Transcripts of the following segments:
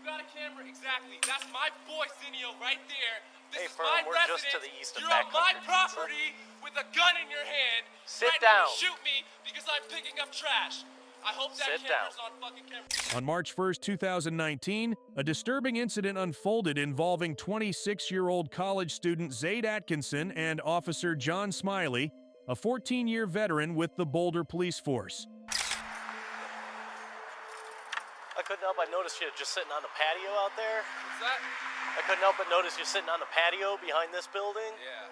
got a camera? Exactly. That's my boy, Zinio, right there. This is Fern, my we're residence. just to the east of You're on my Backcountry property with a gun in your hand. Sit threatening down. to shoot me because I'm picking up trash. I hope that Sit camera's down. on fucking camera. On March 1st, 2019, a disturbing incident unfolded involving 26-year-old college student Zaid Atkinson and Officer John Smiley, a 14-year veteran with the Boulder Police Force. I couldn't help but notice you just sitting on the patio out there. What's that? I couldn't help but notice you sitting on the patio behind this building. Yeah.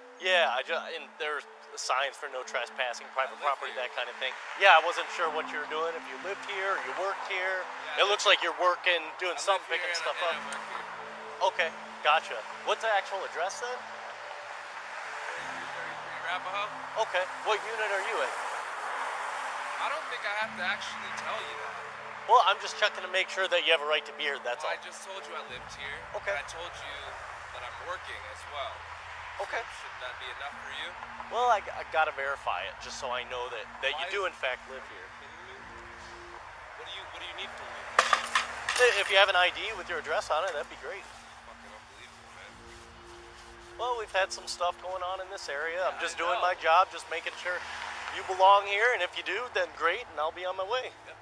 Yeah, and there's signs for no trespassing, private live property, here. that kind of thing. Yeah, I wasn't sure what you were doing, if you lived here or you worked here. Yeah, It looks like you're working, doing I something, live here picking stuff and up. I work here. Okay, gotcha. What's the actual address then? 33 Arapaho. Okay, what unit are you in? I don't think I have to actually tell you that. Well, I'm just checking to make sure that you have a right to be here, that's Well, all. I just told you I lived here. Okay. And I told you that I'm working as well. Okay. Shouldn't that be enough for you? Well, I gotta verify it, just so I know that you Why do is- in fact live here. What do you need from me? If you have an ID with your address on it, that'd be great. Fucking unbelievable, man. Well, we've had some stuff going on in this area. I'm Yeah, just I doing know. my job, just making sure you belong here, and if you do, then great, and I'll be on my way. Yep.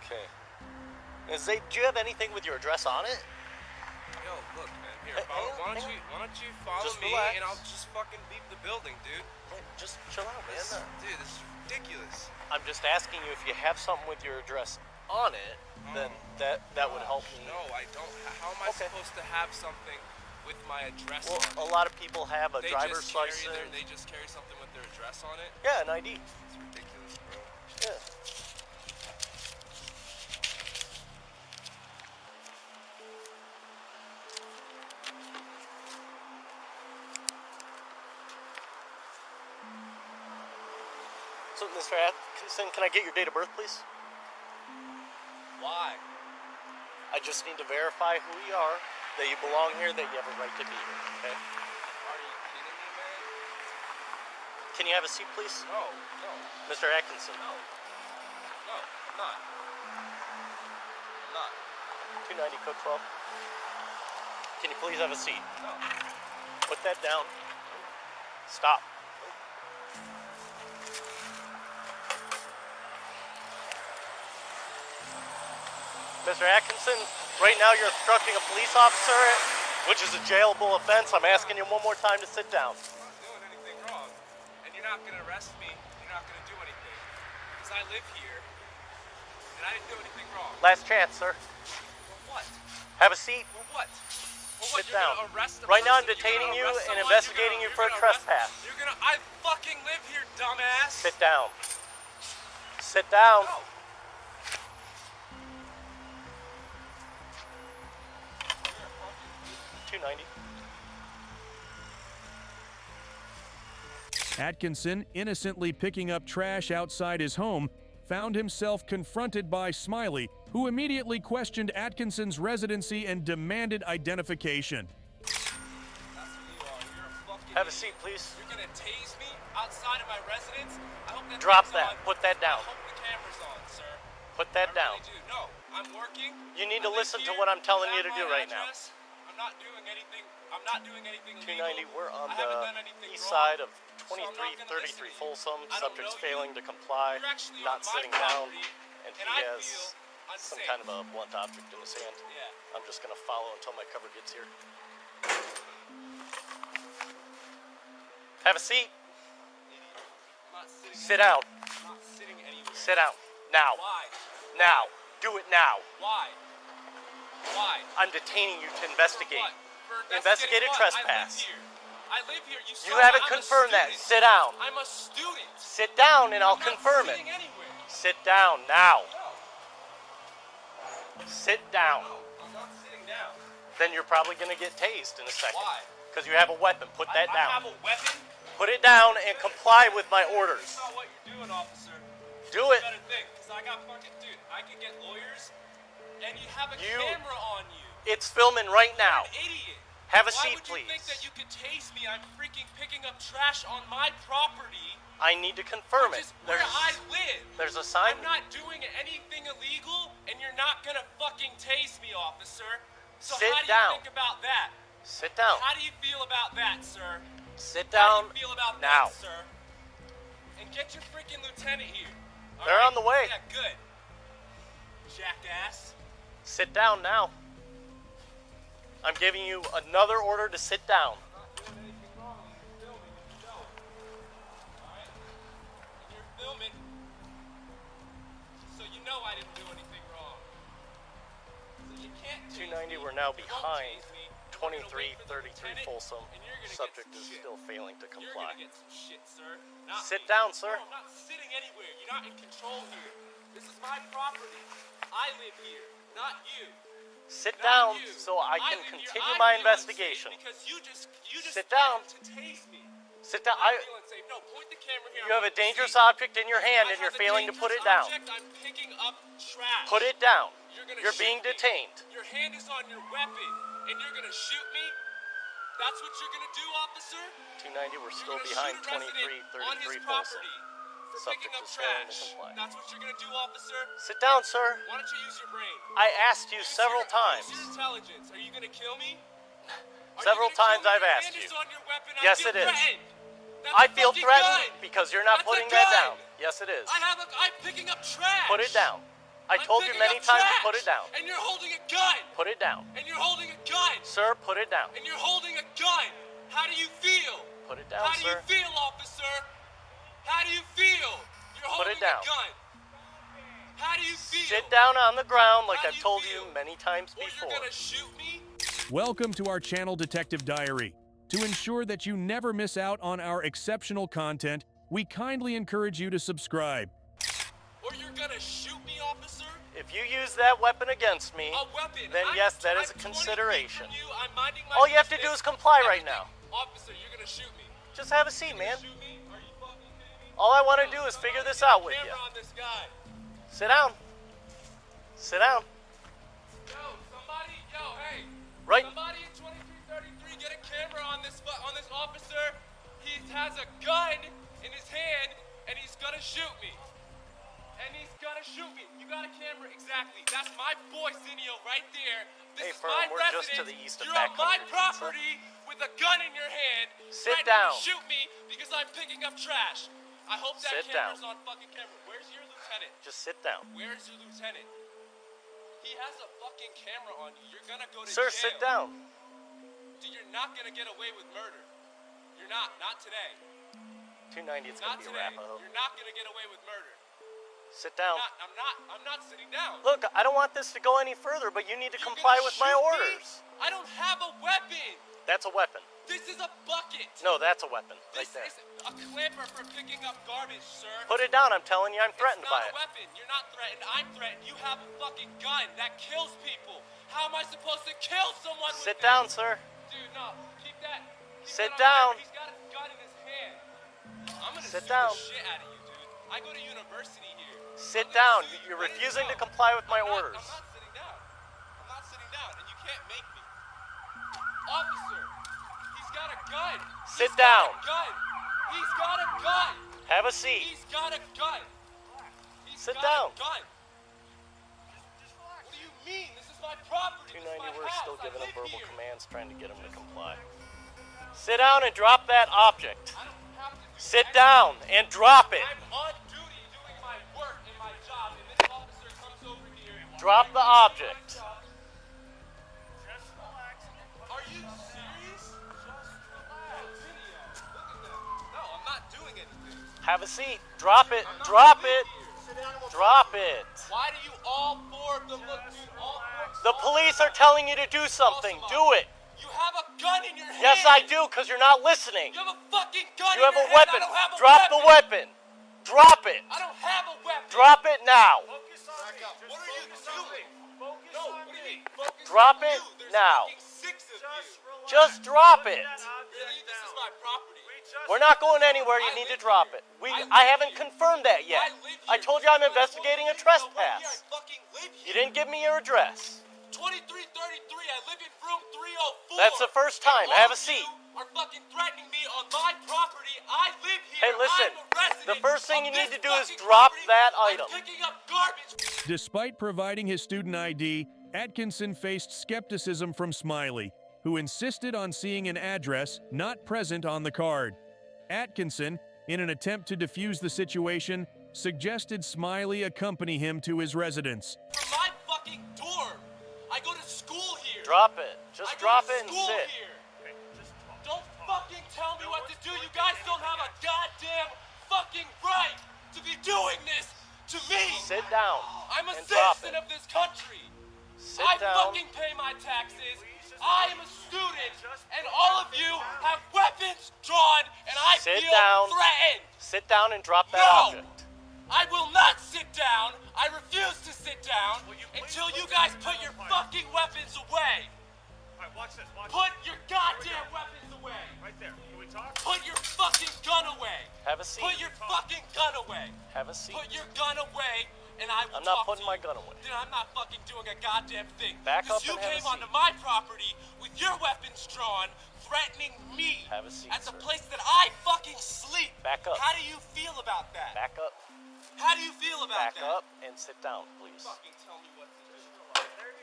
Okay. Do you have anything with your address on it? Yo, look, man. Here, Hey, why don't you follow Just me relax. and I'll just fucking beep the building, dude. Hey, just chill out, man. Dude, this is ridiculous. I'm just asking you if you have something with your address on it, then that would help me. No, I don't. How am I Okay. supposed to have something with my address Well, on a it? lot of people have a They driver's just carry license. They just carry something with their address on it? Yeah, an ID. It's ridiculous, bro. Yeah. So, Mr. Atkinson, can I get your date of birth, please? Why? I just need to verify who you are, that you belong here, that you have a right to be here, okay? Are you kidding me, man? Can you have a seat, please? No. Mr. Atkinson. No, I'm not. I'm not. 290 Cook 12. Can you please have a seat? No. Put that down. Stop. Mr. Atkinson, right now you're obstructing a police officer, which is a jailable offense. I'm asking you one more time to sit down. I'm not doing anything wrong. And you're not going to arrest me. You're not going to do anything. Because I live here. And I didn't do anything wrong. Last chance, sir. For what? Have a seat. For what? Sit You're down. gonna arrest the Right now I'm person? You're detaining gonna you arrest and someone? investigating you for a trespass. I fucking live here, dumbass. Sit down. Sit down. No. 290. Atkinson, innocently picking up trash outside his home, found himself confronted by Smiley, who immediately questioned Atkinson's residency and demanded identification. That's who you are. You're a fucking Have a idiot. seat, please. You're gonna tase me outside of my residence? I hope that Drop thing's that. on. Put that down. I hope the camera's on, sir. Put that I down. really do. No, I'm working. You need I to live listen to here. what I'm telling I you to have do my right now. address. I'm not doing anything. I'm not doing anything 290, illegal. we're on I haven't the done anything east wrong. side of So I'm not gonna 2333 listen to you. Folsom. I don't Subject's know you. failing to comply, You're actually not on my sitting down, property, and he and I has feel some unsafe. kind of a blunt object in his hand. Yeah. I'm just going to follow until my cover gets here. Have a seat. I'm not sitting Sit down. I'm not sitting anywhere. Sit down. Now. Why? Now. Do it now. Why? Why? I'm detaining you to investigate. For what? For Investigated investigating trespass. I live here. You You saw haven't I'm a confirmed that. student. Sit down. I'm a student. Sit down and I'll I'm not confirm it. sitting anywhere. Sit down now. No. Sit down. No, I'm not sitting down. Then you're probably going to get tased in a second. Why? Because you have a weapon. Put that I down. have a weapon. Put it down and comply with my orders. That's not what you're doing, officer. Do You it. better think, because I got fucking, dude, I can get lawyers, and you have a You- camera on you. It's filming right now. You're an idiot. Have a Why seat, would you think please. that you could tase me? I'm freaking picking up trash on my property, I need to confirm Which it. is where I live. There's a sign. I'm not doing anything illegal, and you're not gonna fucking tase me, officer. So Sit how do down. you think about that? Sit down. How do you feel about that, sir? Sit How down do you feel about now. that, sir? And get your freaking lieutenant here. All They're right? on the way. Yeah, good. Jackass. Sit down now. I'm giving you another order to sit down. I'm not doing anything wrong. You're filming and you know it. All right? And you're filming, so you know I didn't do anything wrong. So you can't tase 290, me. we're now You won't behind. tase me. We're gonna wait for the 2333 lieutenant, Folsom. and you're gonna Subject get is some shit. still failing to You're comply. gonna get some shit, sir. Not Sit me. down, sir. No, I'm not sitting anywhere. You're not in control here. This is my property. I live here, not you. Sit Not down you. so I can live here. continue I my feel investigation. unsafe because you just Sit down. threatened to tase me. Sit down. I feel unsafe. No, point the camera here. You have a dangerous See, object in your hand I and you're have a failing to put it dangerous down. object. I'm picking up trash. Put it down. You're You're being detained. Your hand is on your weapon, and you're gonna shoot me? That's what you're gonna do, officer? 290, we're You're still gonna behind shoot a resident on his 2333 Folsom. property for Subject picking up is failing to trash. comply. That's what you're gonna do, officer? Sit down, sir. Why don't you use your brain? I asked you Use several your times. intelligence. Are you gonna kill me? Several times I've Your asked hand you. is on your weapon. I Yes, feel it is. threatened. That's I a feel fucking threatened gun. because you're not That's a putting that gun. down. Yes, it is. I'm picking up trash. Put it down. I I'm told you picking many up times to trash, put it down. And you're holding a gun. Put it down. And you're holding a gun. Sir, put it down. And you're holding a gun. How do you feel? Put it down, How do you sir. feel, officer? How do you feel? You're holding it down. a gun. How do you feel? Sit down on the ground like How do I've you told feel? you many times Or before. you're gonna shoot me? Welcome to our channel Detective Diary. To ensure that you never miss out on our exceptional content, we kindly encourage you to subscribe. Or you're gonna shoot me, officer? If you use that weapon against me, A weapon. then I'm- yes, that is a I'm 20 feet consideration. from you. I'm minding my All you have to do business. is comply right Everything. now. Officer, you're gonna shoot me. Just have a seat, You're gonna man. shoot me? Are you fucking kidding me? All I want to Yo, do is somebody figure this get a out with camera you. on this guy. Sit down. Sit down. Yo, somebody, hey. Right. Somebody in 2333, get a camera on this officer. He has a gun in his hand, and he's gonna shoot me. You got a camera, exactly. That's my boy, Zinio, right there. This Hey, is Fern, my we're residence. just to the east of You're on my Backcountry Pizza. property with a gun in your hand. Sit threatening down. to shoot me because I'm picking up trash. I hope that Sit camera's down. on fucking camera. Where's your lieutenant? Just sit down. Where's your lieutenant? He has a fucking camera on you. You're gonna go to Sir, jail. sit down. Dude, you're not gonna get away with murder. You're not. Not today. 290, it's going Not to be a today. wrap, I hope. You're not gonna get away with murder. Sit down. I'm not sitting down. Look, I don't want this to go any further, but you need to You're comply gonna with my shoot me? orders. I don't have a weapon. That's a weapon. This is a bucket. No, that's a weapon. Right This there. is a clamper for picking up garbage, sir. Put it down. I'm telling you, I'm threatened It's by not it. a weapon. You're not threatened. I'm threatened. You have a fucking gun that kills people. How am I supposed to kill someone with Sit this? down, sir. Dude, no. Keep that. Sit that on down. there. He's got a gun in his hand. I'm gonna Sit sue down. the shit out of you, dude. I go to university here. Sit I'm gonna down. sue you. You're Ready to refusing go. to comply with my I'm not- orders. I'm not sitting down. I'm not sitting down, and you can't make me. Officer, he's got a gun. Sit He's down. Got a gun. He's got a gun. Have a seat. He's got a gun. He's Sit got down. a gun. What do you mean? This is my property. This is 290, my we're house. still I giving him live verbal here. commands, trying to get him to comply. Sit down and drop that object. I don't have to do Sit anything. down and drop it. I'm on duty doing my work and my job, and this officer comes over here. Drop the object. Are you serious? Just relax. Video. Look at that. No, I'm not doing anything. Have a seat. Drop it. I'm not Drop live it. here. Drop it. Why do you all four of them look, dude? All four. The police are telling you to do something. Do it. You have a gun in your hand. Yes, I do, because you're not listening. You have a fucking gun You in have your a hand. weapon. I don't have a Drop weapon. the weapon. Drop it. I don't have a weapon. Drop it now. Back up. What are you doing? No, what do you mean? Focus Drop on it you. There's now. fucking 6 of you. Just drop it. Really? This is my property. We're not going anywhere. You I need to live drop here. it. I live I haven't here. confirmed that yet. I live I here. told you I'm I investigating a told you right here, trespass. I fucking live You here. didn't give me your address. 2333. I live in room 304. That's the first time. And Have all a seat. you are fucking threatening me on my property. I live here. Hey, listen. I'm a resident. The first thing you of need this to do is fucking drop property. that I'm item. picking up garbage. Despite providing his student ID, Atkinson faced skepticism from Smiley, who insisted on seeing an address not present on the card. Atkinson, in an attempt to defuse the situation, suggested Smiley accompany him to his residence. From my fucking dorm. I go to school here. Drop it. Just I go drop to it and school sit. Here. Don't fucking tell me what to do. You guys don't have a goddamn fucking right to be doing this to me. Sit down. I'm a and drop citizen it. of this country. Sit I down. fucking pay my taxes. I am a student, and all of you have weapons drawn, and I Sit feel down. threatened. Sit down and drop that No! object. I will not sit down. I refuse to sit down until you guys put your fucking weapons away. Alright, watch this. Watch Put your goddamn weapons away. right there. Can we talk? Put your fucking gun away. Have a seat. Put your fucking gun away. Have a seat. Put your gun away, and I will I'm not talk putting to my you. gun away. Then I'm not fucking doing a goddamn thing. Back up Because you and have a came onto seat. my property with your weapons drawn, threatening me. Have a seat, at the sir. place that I fucking sleep. Back up. How do you feel about that? Back up. How do you feel about Back that? up and sit down, please. Fucking tell me what to do.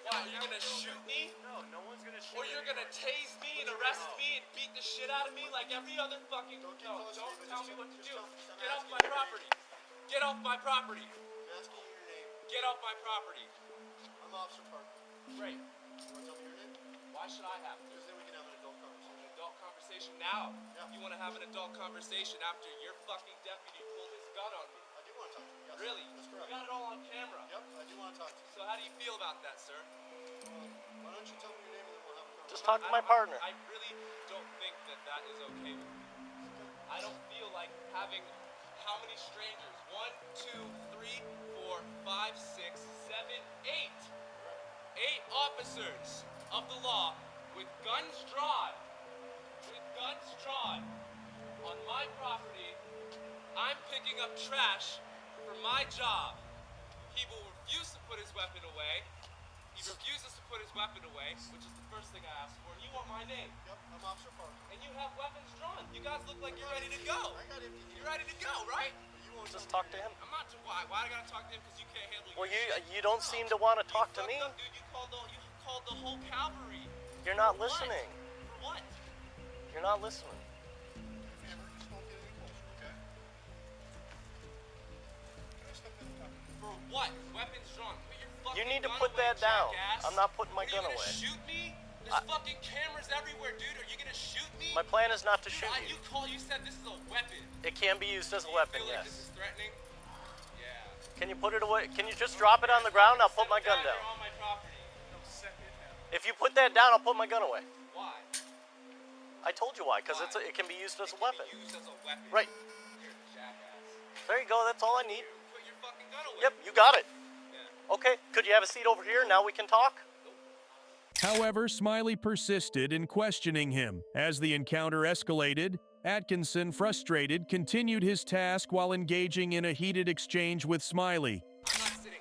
Wow, you're gonna shoot me? No one's gonna shoot Or you're gonna tase me and arrest me and beat the shit out of me like every other fucking... No, don't tell me what to do. Get off my property. Get off my property. I'm asking you your name. Get off my property. I'm Officer Parker. Great. You want to tell me your name? Why should I have to? Because then we can have an adult conversation. An adult conversation now? Yeah. You want to have an adult conversation after your fucking deputy pulled his gun on me? I do want to talk to you. Yes, Really? That's You correct. got it all on camera. Yep, I do want to talk to you. So how do you feel about that, sir? Why don't you tell me your name and then we'll have a conversation? Just talk to my partner. I really don't think that that is okay with me. I don't feel like having how many strangers? 1, 2, 3, 4, 5, 6, 7, 8. 8 officers of the law with guns drawn. With guns drawn on my property. I'm picking up trash for my job. He will refuse to put his weapon away. He refuses to put his weapon away, which is the first thing I asked for. And you want my name. Yep, I'm Officer Parker. And you have weapons drawn. You guys look like you're ready to go. I got empty here. You're ready to go, right? You won't Just tell talk me to your him. I'm not too why. Why do I gotta talk to him? Because you can't handle Well, your shit. you don't seem to want to talk to You me. fucked up, dude. You called the whole cavalry. You're not What? listening. For what? You're not listening. name. Hammer, just don't get any closer, okay? Can I step in and talk to you? For what? Weapons drawn. Put your fucking You need to gun put away, that down. jackass. I'm not putting my Are gun you gonna away. shoot me? There's fucking cameras everywhere, dude. Are you gonna shoot me? My plan is not to shoot You you. you said this is a weapon. It can be used as a Do weapon, you feel like yes. this is threatening? Yeah. Can you put it away? Can you just drop it on the ground? I'll put my gun You're down. on my property. No second now. If you put that down, I'll put my gun away. Why? I told you why, because Why? it can be used as a It can weapon. be used as a weapon. Right. You're a jackass. There you go. That's all I need. Put your fucking gun away. Yep, you got it. Yeah. Okay, could you have a seat over here? Now we can talk. However, Smiley persisted in questioning him. As the encounter escalated, Atkinson, frustrated, continued his task while engaging in a heated exchange with Smiley. I'm not sitting.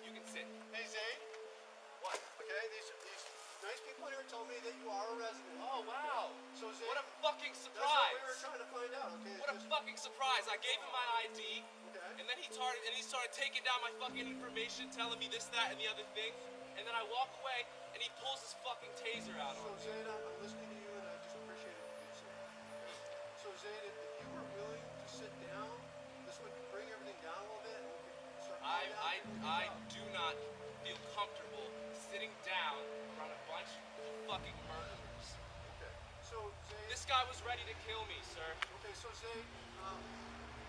You can sit. Hey, Zane. What? Okay, these nice people here told me that you are a resident. Oh, wow. So, Zane, What a fucking that's what we were surprise. trying to find out, okay? What a fucking surprise. I gave him my ID, Okay. and then he started taking down my fucking information, telling me this, that, and the other thing. And then I walk away, and he pulls his fucking taser out So, on me. Zane, I'm listening to you, and I just appreciate it what you said. So, Zane, if you were willing to sit down, this would bring everything down a little bit, and we could start going down, I and we could talk. do not feel comfortable sitting down around a bunch of fucking murderers. Okay. So, Zane. This guy was ready to kill me, sir. Okay, so Zane,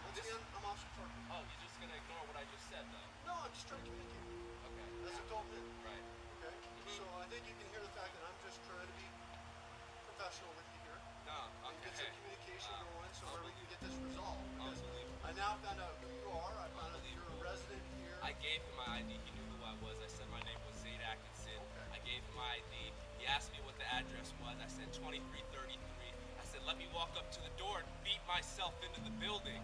once again, I'm Officer Parker. Oh, you're just gonna ignore what I just said, though. No, I'm just trying to communicate Okay. as adult men. Right. Okay. So I think you can hear the fact that I'm just trying to be professional with you here No, and get okay. some communication Wow. going so where we can get this resolved. Because Unbelievable. I now found out who you are. I found out that you're a resident here. I gave him my ID. He knew who I was. I said my name was Zaid Atkinson. Okay. I gave him my ID. He asked me what the address was. I said 2333. I said, let me walk up to the door and beat myself into the building.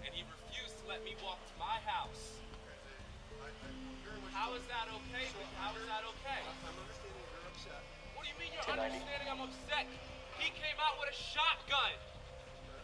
And he refused to let me walk to my house. Okay, Zane. I'm hearing what How you're is that okay? So How is that okay? I'm understanding you're upset. What do you mean you're 290. understanding I'm upset? He came out with a shotgun.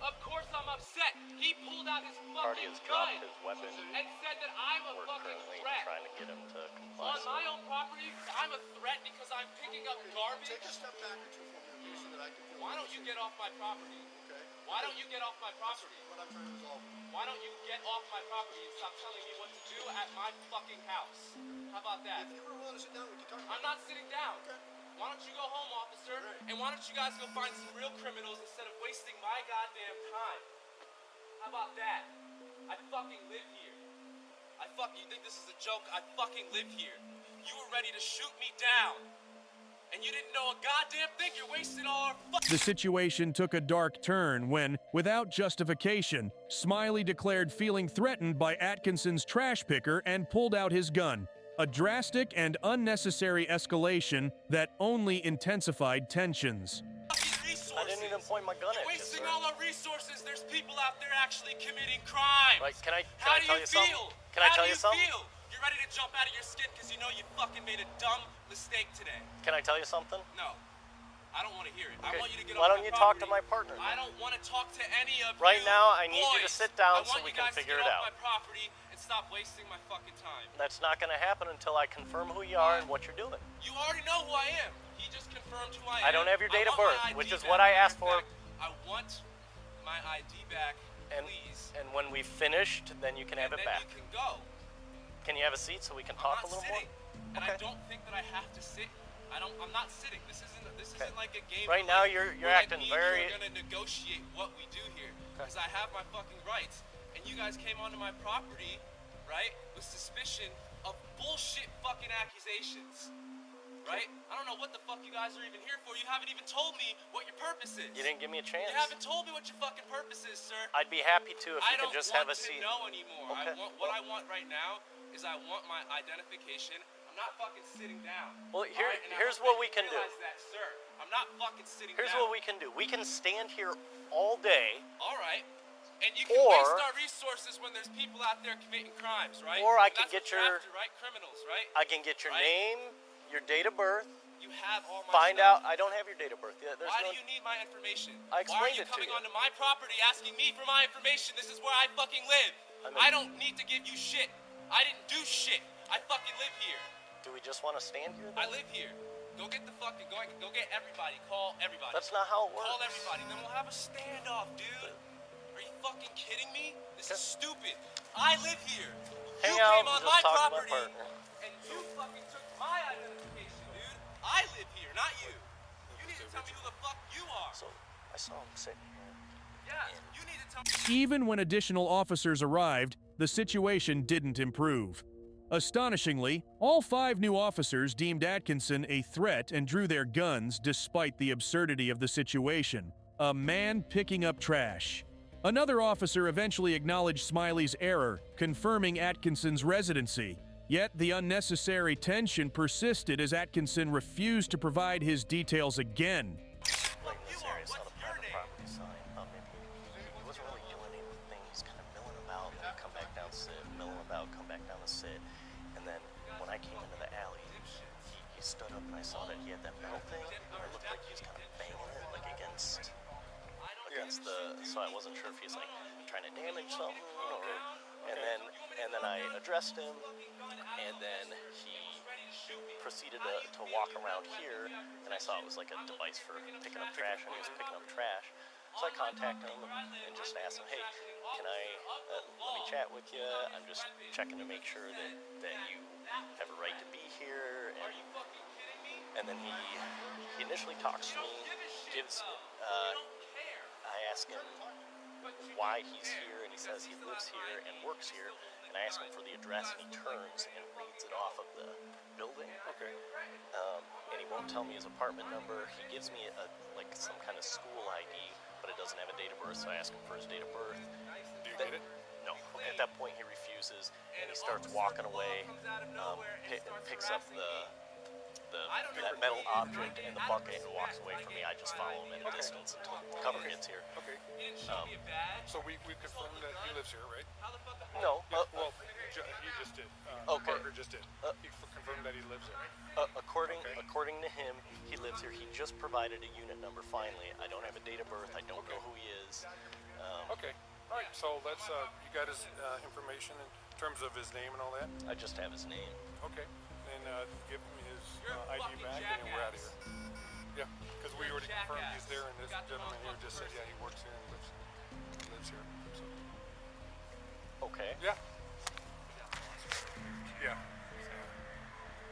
Of course I'm upset. He pulled out his Party fucking has gun dropped his weapon. and said that I'm a We're fucking currently threat. trying to get him to comply. On my own property, I'm a threat because I'm picking up garbage. Take a step back or two from me so that I can feel. Why don't you get off my property? Okay. Why don't you get off my property? What I'm trying to resolve. Why don't you get off my property and stop telling me what to do at my fucking house? How about that? If you were willing to sit down, we could talk about I'm not sitting down. Okay. Why don't you go home, officer? Right. And why don't you guys go find some real criminals instead of wasting my goddamn time? How about that? I fucking live here. You think this is a joke? I fucking live here. You were ready to shoot me down. And you didn't know a goddamn thing. You're wasting all our The situation took a dark turn when, without justification, Smiley declared feeling threatened by Atkinson's trash picker and pulled out his gun. A drastic and unnecessary escalation that only intensified tensions. resources. I didn't even point my gun You're at you, wasting sir. all our resources. There's people out there actually committing crimes. Like, can I How do tell you you something? feel? Can I How tell do you something? Feel? You're ready to jump out of your skin because you know you fucking made a dumb mistake today. Can I tell you something? No. I don't want to hear it. I Okay. want you to get Why off don't my you talk to property. my partner? I don't want to talk to any of Right you now, I need you to boys. sit down I so want we you can guys figure to it get off out. my property and stop wasting my fucking time. That's not going to happen until I confirm who you are and what you're doing. You already know who I am. He just confirmed who I am. I don't have your date of want birth, my ID which is back. what I asked Matter for. of fact, I want my ID back, And, please. and when we've finished, then you can have and it then back. you can go. Can you have a seat so we can I'm talk not a little sitting, more? and I Okay. don't think that I have to sit. I'm not sitting. This isn't like a game. Right where, now, like, you're where, like, acting me very- and you are gonna negotiate what we do here because I have my fucking rights, and you guys came onto my property, right, with suspicion of bullshit fucking accusations. Right? I don't know what the fuck you guys are even here for. You haven't even told me what your purpose is. You didn't give me a chance. You haven't told me what your fucking purpose is, sir. I'd be happy to if I you don't could just want have a to seat. know anymore. Okay. What I want right now is I want my identification. I'm not fucking sitting down. Well, All right? And I here's hope what that we you can do. realize that, sir. I'm not fucking sitting Here's down. what we can do. We can stand here all day, All right. And you can Or- waste our resources when there's people out there committing crimes, right? Or I And can that's get what you're your- after, right? Criminals, right? I can get your Right. name, your date of birth, You have all my find stuff. out. I don't have your date of birth yet. There's Why no. do you need my information? I Why are explained you it to coming you. onto my property asking me for my information? This is where I fucking live. I mean- I don't need to give you shit. I didn't do shit. I fucking live here. Do we just want to stand here? I Then? live here. Go get the fucking go get everybody. Call everybody. That's not how it works. Call everybody. Then we'll have a standoff, dude. Are you fucking kidding me? This is stupid. I live here. Hang You out came and on just my talk to my property partner. and you fucking took my identification, dude. I live here, not you. You need to tell me who the fuck you are. So I saw him sitting here. Yeah, you need to tell me. Even when additional officers arrived, the situation didn't improve. Astonishingly, all 5 new officers deemed Atkinson a threat and drew their guns despite the absurdity of the situation. A man picking up trash. Another officer eventually acknowledged Smiley's error, confirming Atkinson's residency. Yet the unnecessary tension persisted as Atkinson refused to provide his details again. Like in this You are. area, saw the What's your private name? property sign. He wasn't really doing anything. He's kind of milling about, then come back down, sit, milling about, come back down to sit. And then when I came into the alley, he stood up and I saw that he had that metal thing. And it looked like he was kind of banging it like against the. So I wasn't sure if he's like trying to damage something or. And then I addressed him, and then he proceeded to walk around here, and I saw it was like a device for picking up trash, and he was picking up trash. So I contacted him and just asked him, hey, can I, let me chat with you? I'm just checking to make sure that you have a right to be here. And then he initially talks to me, I ask him why he's here, and he says he lives here and works here. And I ask him for the address, and he turns and reads it off of the building. Okay. And he won't tell me his apartment number. He gives me like some kind of school ID, but it doesn't have a date of birth, so I ask him for his date of birth. Do you get it? No. At that point, he refuses, and he starts walking away, picks up that metal object in the bucket and walks away from me. I just follow him at a distance until cover gets here. Okay. You didn't show me a badge. So we confirmed that he lives here, right? How the fuck? No, Well, He just did. Okay. Parker just did. He confirmed that he lives there. According to him, he lives here. He just provided a unit number finally. I don't have a date of birth. I don't know who he is. Okay. All right. So let's. You got his information in terms of his name and all that. I just have his name. Okay. Then give him his ID back, and then we're out of here. Yeah, because we already confirmed he's there, and this gentleman here just said, yeah, he works here and lives here. So. Okay. Yeah. Yeah.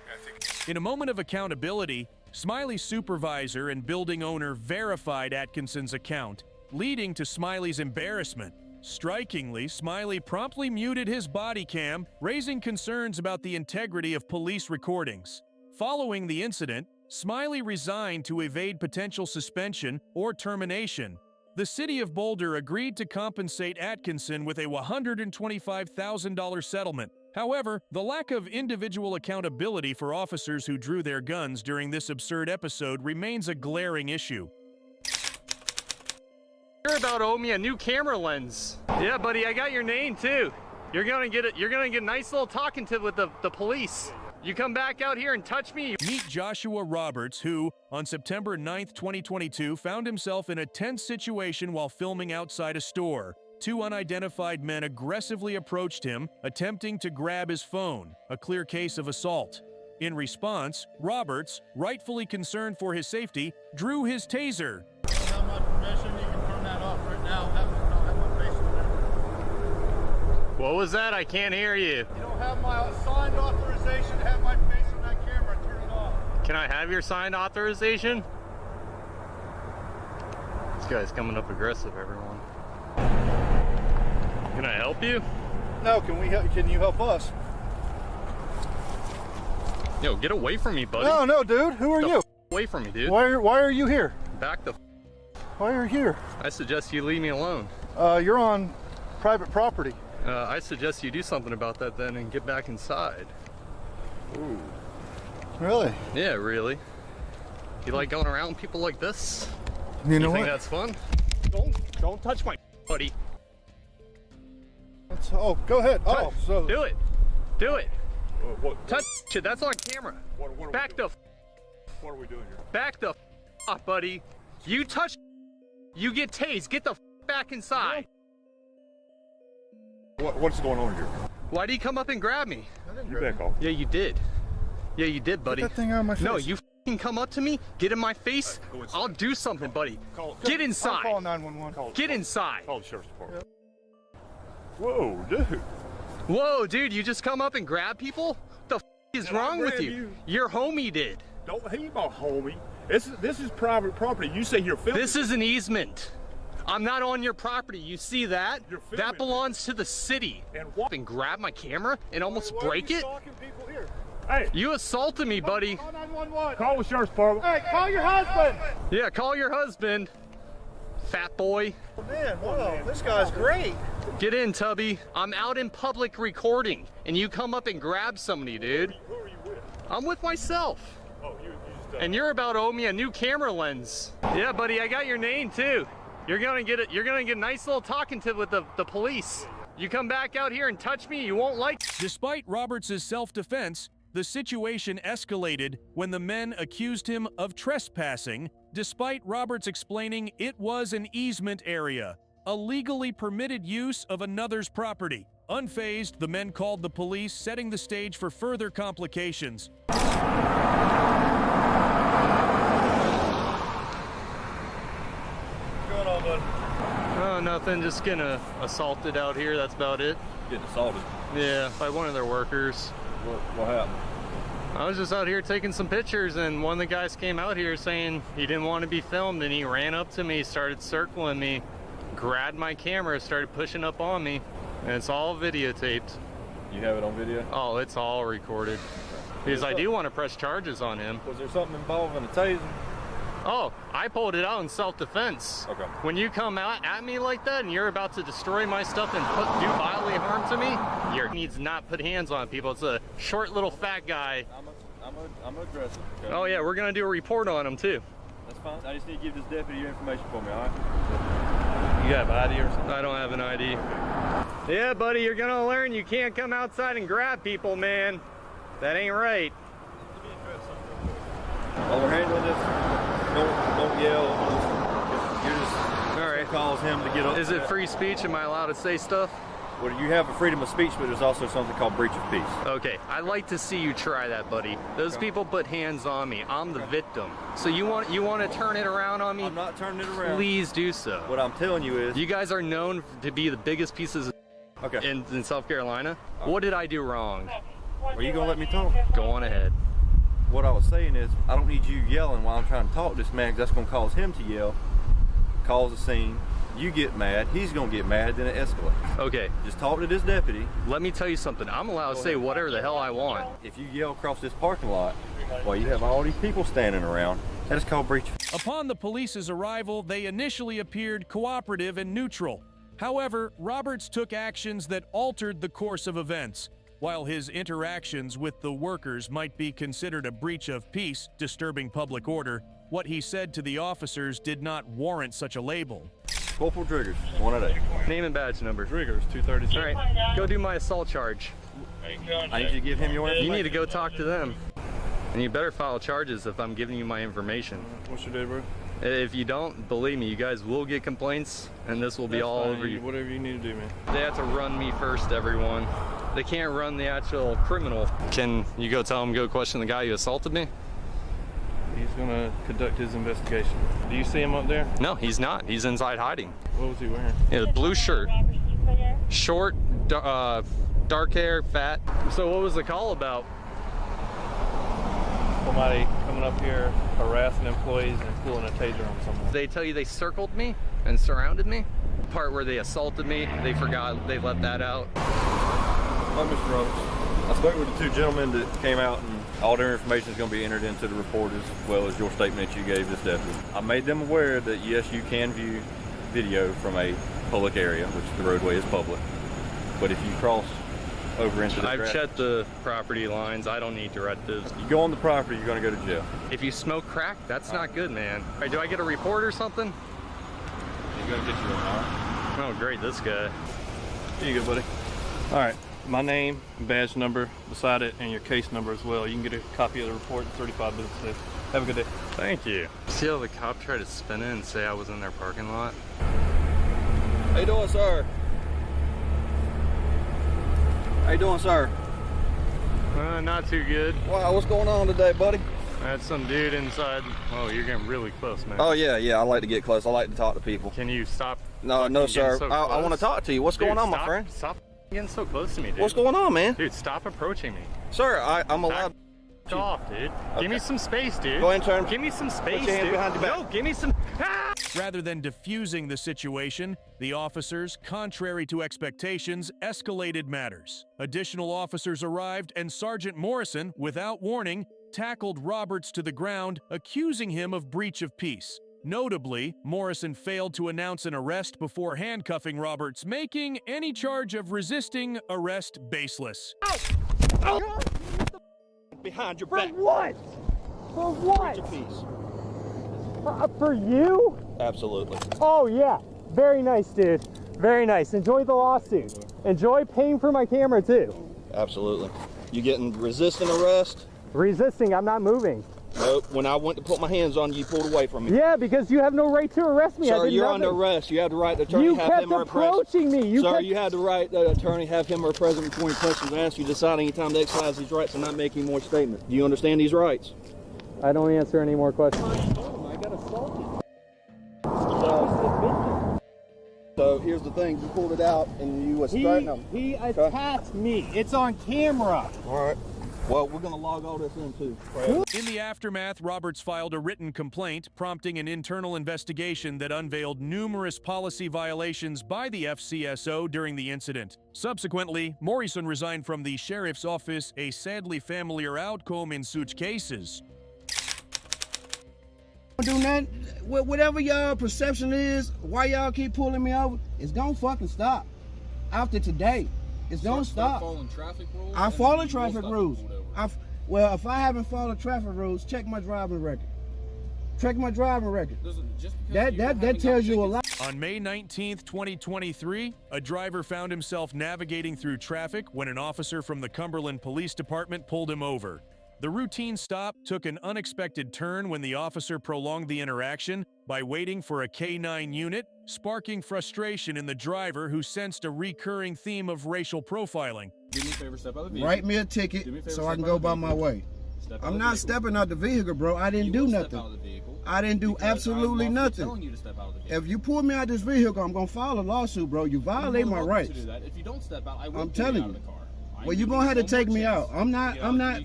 I think. In a moment of accountability, Smiley's supervisor and building owner verified Atkinson's account, leading to Smiley's embarrassment. Strikingly, Smiley promptly muted his body cam, raising concerns about the integrity of police recordings. Following the incident, Smiley resigned to evade potential suspension or termination. The city of Boulder agreed to compensate Atkinson with a $125,000 settlement. However, the lack of individual accountability for officers who drew their guns during this absurd episode remains a glaring issue. You're about to owe me a new camera lens. Yeah, buddy, I got your name too. You're gonna get a nice little talking to with the police. You come back out here and touch me. Meet Joshua Roberts, who, on September 9th, 2022, found himself in a tense situation while filming outside a store. Two unidentified men aggressively approached him, attempting to grab his phone, a clear case of assault. In response, Roberts, rightfully concerned for his safety, drew his taser. You have my permission, you can turn that off right now. Have my face on there. What was that? I can't hear you. You don't have my signed authorization to have my face on that camera. Turn it off. Can I have your signed authorization? This guy's coming up aggressive, everyone. Can I help you? No, can you help us? Yo, get away from me, buddy. No, dude. Who are you? Away from me, dude. Why are you here? Back the Why are you here? I suggest you leave me alone. You're on private property. I suggest you do something about that then and get back inside. Ooh. Really? Yeah, really. You like going around with people like this? You know think what? that's fun? Don't touch my buddy. Oh, go ahead. Oh, so Do it. Do it. What? Touch it. That's on camera. What are Back we the doing? What are we doing here? back the off, buddy. You touch, you get tased. Get the back inside. What's going on here? Why do you come up and grab me? You back off. Yeah, you did. Yeah, you did, buddy. Get that thing out of my face. No, you f***ing come up to me, get in my face. Go inside. I'll do something, buddy. Call- Get I'll inside. call 911. Get inside. Call the sheriff's department. Whoa, dude. Whoa, dude, you just come up and grab people? The f is Did I wrong with grab you? you? Your homie did. Don't hate my homie. This is private property. You say you're filming. This is an easement. I'm not on your property. You see that? You're filming That belongs to the city. And what? And grab my camera and almost Why are break you it? stalking people here? Hey, You assaulted me, buddy. Call 911. call the sheriff's department. Hey, call your husband. Yeah, call your husband, fat boy. Oh, man, whoa, this guy's great. Get in, Tubby. I'm out in public recording, and you come up and grab somebody, dude. Who are you with? I'm with myself. Oh, you just. And you're about to owe me a new camera lens. Yeah, buddy, I got your name too. You're gonna get a nice little talking to with the police. You come back out here and touch me, you won't like. Despite Roberts' self-defense, the situation escalated when the men accused him of trespassing, despite Roberts explaining it was an easement area, a legally permitted use of another's property. Unfazed, the men called the police, setting the stage for further complications. What's going on, bud? Oh, nothing, just getting assaulted out here, that's about it. Getting assaulted. Yeah, by one of their workers. What happened? I was just out here taking some pictures, and one of the guys came out here saying he didn't want to be filmed, and he ran up to me, started circling me, grabbed my camera, started pushing up on me, and it's all videotaped. You have it on video? Oh, it's all recorded. Because I do want to press charges on him. Was there something involving a tasing? Oh, I pulled it out in self-defense. Okay. When you come out at me like that and you're about to destroy my stuff and do bodily harm to me, you needs not put hands on people. It's a short little fat guy. I'm aggressive. Okay? Oh yeah, we're gonna do a report on him too. That's fine. I just need to give this deputy your information for me, all right? You got an ID or something? I don't have an ID. Yeah, buddy, you're gonna learn you can't come outside and grab people, man. That ain't right. While we're handling this, don't yell. You're just All right. cause him to get up. Is it free speech? Am I allowed to say stuff? Well, you have a freedom of speech, but there's also something called breach of peace. Okay, I'd like to see you try that, buddy. Those people put hands on me. I'm the victim. So you want to turn it around on me? I'm not turning it around. Please do so. What I'm telling you is, You guys are known to be the biggest pieces of okay. in South Carolina. What did I do wrong? Are you gonna let me talk? Go on ahead. What I was saying is, I don't need you yelling while I'm trying to talk to this man, because that's gonna cause him to yell, cause a scene. You get mad, he's gonna get mad, then it escalates. Okay. Just talk to this deputy. Let me tell you something. I'm allowed to say whatever the hell I want. If you yell across this parking lot while you have all these people standing around, that is called breach. Upon the police's arrival, they initially appeared cooperative and neutral. However, Roberts took actions that altered the course of events. While his interactions with the workers might be considered a breach of peace, disturbing public order, what he said to the officers did not warrant such a label. Corporal Triggers, 1 at 8. Name and badge number. Triggers, 236. All right, go do my assault charge. I need you to give him your information. You need to go talk to them. And you better file charges if I'm giving you my information. What's your date, bro? If you don't, believe me, you guys will get complaints, and this will be all over you. Whatever you need to do, man. They have to run me first, everyone. They can't run the actual criminal. Can you go tell him, go question the guy who assaulted me? He's gonna conduct his investigation. Do you see him up there? No, he's not. He's inside hiding. What was he wearing? Yeah, blue shirt. Short, dark hair, fat. So what was the call about? Somebody coming up here, harassing employees and pulling a taser on someone. They tell you they circled me and surrounded me? The part where they assaulted me, they forgot, they left that out. Hi, Mr. Roberts. I spoke with the 2 gentlemen that came out, and all their information is going to be entered into the report, as well as your statement you gave this deputy. I made them aware that yes, you can view video from a public area, which the roadway is public. But if you cross over into the I've checked the property lines. I don't need directives. you go on the property, you're going to go to jail. If you smoke crack, that's not good, man. All right, do I get a report or something? He's going to get you one, all right? Oh, great, this guy. Here you go, buddy. All right, my name, badge number beside it, and your case number as well. You can get a copy of the report in 35 minutes today. Have a good day. Thank you. See how the cop tried to spin it and say I was in their parking lot? How you doing, sir? How you doing, sir? Not too good. Wow, what's going on today, buddy? I had some dude inside. Oh, you're getting really close, man. Oh yeah, I like to get close. I like to talk to people. Can you stop? No, sir. So I want to talk to you. What's going on, my friend? Stop getting so close to me, dude. What's going on, man? Dude, stop approaching me. Sir, I'm allowed. Back off, dude. Give me some space, dude. Go ahead and turn. Give me some space, Put your hands dude. behind your back. No, give me some. Ah! Rather than diffusing the situation, the officers, contrary to expectations, escalated matters. Additional officers arrived, and Sergeant Morrison, without warning, tackled Roberts to the ground, accusing him of breach of peace. Notably, Morrison failed to announce an arrest before handcuffing Roberts, making any charge of resisting arrest baseless. Behind your back. For what? For what? Breach of peace. For you? Absolutely. Oh yeah, very nice, dude. Very nice. Enjoy the lawsuit. Enjoy paying for my camera too. Absolutely. You getting resisting arrest? Resisting, I'm not moving. Nope. When I went to put my hands on you, you pulled away from me. Yeah, because you have no right to arrest me. Sir, I did you're nothing. under arrest. You have the right to attorney You have kept him or present. approaching me. Sir, you had the right to attorney have him or present between questions asked. You decide any time to exercise these rights and not make any more statements. Do you understand these rights? I don't answer any more questions. I got assaulted. So here's the thing. You pulled it out and you was threatening him. He attacked me. It's on camera. All right. Well, we're going to log all this in too. In the aftermath, Roberts filed a written complaint, prompting an internal investigation that unveiled numerous policy violations by the FCSO during the incident. Subsequently, Morrison resigned from the sheriff's office, a sadly familiar outcome in such cases. Do nothing. Whatever y'all perception is, why y'all keep pulling me over, it's gonna fucking stop. After today, it's gonna stop. I follow traffic rules. Well, if I haven't followed traffic rules, check my driving record. Check my driving record. That tells you a lot. On May 19th, 2023, a driver found himself navigating through traffic when an officer from the Cumberland Police Department pulled him over. The routine stop took an unexpected turn when the officer prolonged the interaction by waiting for a K-9 unit, sparking frustration in the driver who sensed a recurring theme of racial profiling. Do me a favor, step out of the vehicle. Write me a ticket so I can go by my way. I'm not stepping out the vehicle, bro. I didn't do nothing. I didn't do absolutely nothing. If you pull me out this vehicle, I'm gonna file a lawsuit, bro. You violate my rights. If you don't step out, I will I'm telling you. Well, you're gonna have to take me out. I'm not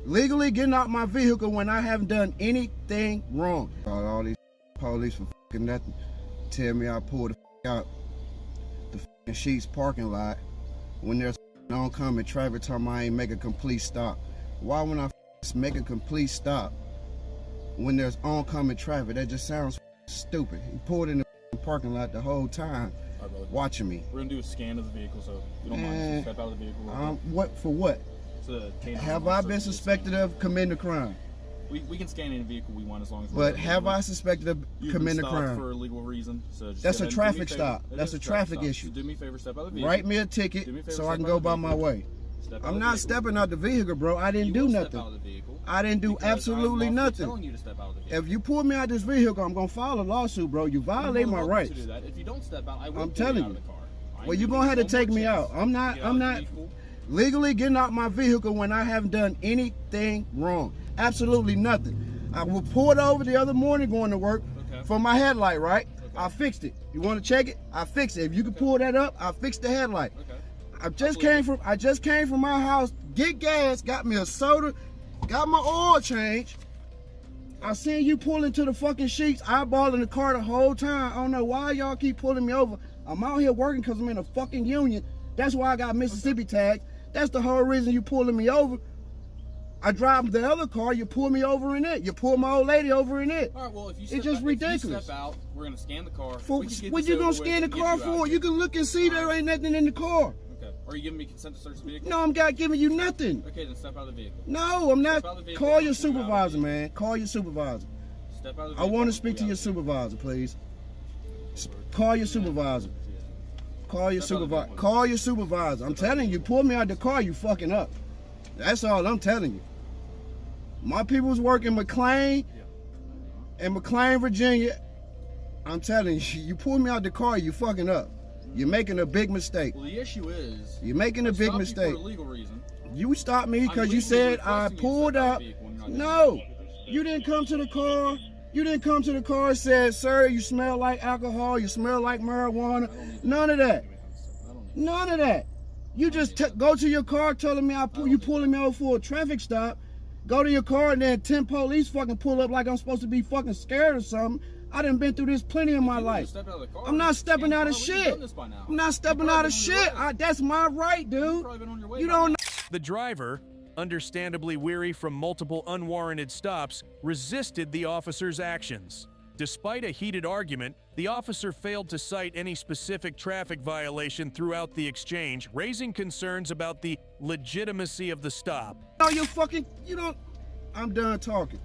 legally getting out my vehicle when I haven't done anything wrong. All these police for fucking nothing. Tell me I pulled the out the fucking Sheets parking lot when there's oncoming traffic time I ain't make a complete stop. Why when I make a complete stop when there's oncoming traffic? That just sounds stupid. He pulled in the parking lot the whole time, watching me. We're gonna do a scan of the vehicle, so if you don't mind, just step out of the vehicle. What for? What? Have I been suspected of committing a crime? We can scan any vehicle we want as long as. But have I suspected of committing a crime? For a legal reason. So that's a traffic stop. That's a traffic issue. So do me a favor, step out of the vehicle. Write me a ticket so I can go by my way. I'm not stepping out the vehicle, bro. I didn't do nothing. I didn't do absolutely nothing. If you pull me out this vehicle, I'm gonna file a lawsuit, bro. You violate my rights. If you don't step out, I will. I'm telling you. Well, you're gonna have to take me out. I'm not legally getting out my vehicle when I haven't done anything wrong. Absolutely nothing. I was pulled over the other morning going to work for my headlight, right? I fixed it. You want to check it? I fixed it. If you can pull that up, I fixed the headlight. I just came from my house, get gas, got me a soda, got my oil change. I seen you pull into the fucking Sheets, eyeballing the car the whole time. I don't know why y'all keep pulling me over. I'm out here working because I'm in a fucking union. That's why I got Mississippi tags. That's the whole reason you pulling me over. I drive the other car, you pull me over in it. You pull my old lady over in it. All right, well, if you it's just ridiculous. If you step out, we're gonna scan the car. What you gonna scan the car for? You can look and see there ain't nothing in the car. Okay. Are you giving me consent to search the vehicle? No, I'm not giving you nothing. Okay, then step out of the vehicle. No, I'm not. Call your supervisor, man. Call your supervisor. Step out of the vehicle. I want to speak to your supervisor, please. Call your supervisor. Call your supervisor. Call your supervisor. I'm telling you, pull me out the car, you fucking up. That's all I'm telling you. My people's work in McLean, Virginia. I'm telling you, you pull me out the car, you fucking up. You're making a big mistake. Well, the issue is, you're making a big mistake. For a legal reason. You stopped me because you said I pulled up. No, you didn't come to the car. You didn't come to the car and said, sir, you smell like alcohol, you smell like marijuana. None of that. None of that. You just go to your car telling me you pulling me over for a traffic stop. Go to your car and then 10 police fucking pull up like I'm supposed to be fucking scared or something. I done been through this plenty in my life. I'm not stepping out of shit. I'm not stepping out of shit. That's my right, dude. You don't know. The driver, understandably weary from multiple unwarranted stops, resisted the officer's actions. Despite a heated argument, the officer failed to cite any specific traffic violation throughout the exchange, raising concerns about the legitimacy of the stop. No, I'm done talking.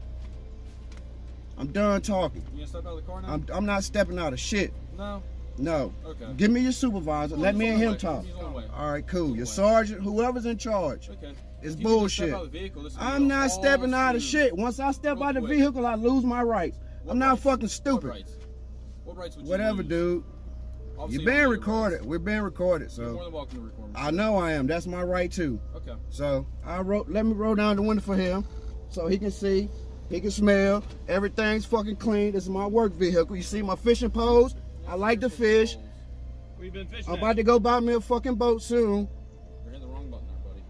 I'm done talking. You gonna step out of the car now? I'm not stepping out of shit. No? No. Okay. Give me your supervisor. Let me and him talk. All right, cool. Your sergeant, whoever's in charge. Okay. It's bullshit. I'm not stepping out of shit. Once I step out of the vehicle, I lose my rights. I'm not fucking stupid. What rights would you Whatever, lose? dude. You're being recorded. We're being recorded, so. You're more than welcome to record me. I know I am. That's my right too. Okay. So let me roll down the window for him, so he can see, he can smell. Everything's fucking clean. This is my work vehicle. You see my fishing poles? I like to fish. We've been fishing. I'm about to go buy me a fucking boat soon. You're hitting the wrong button there, buddy.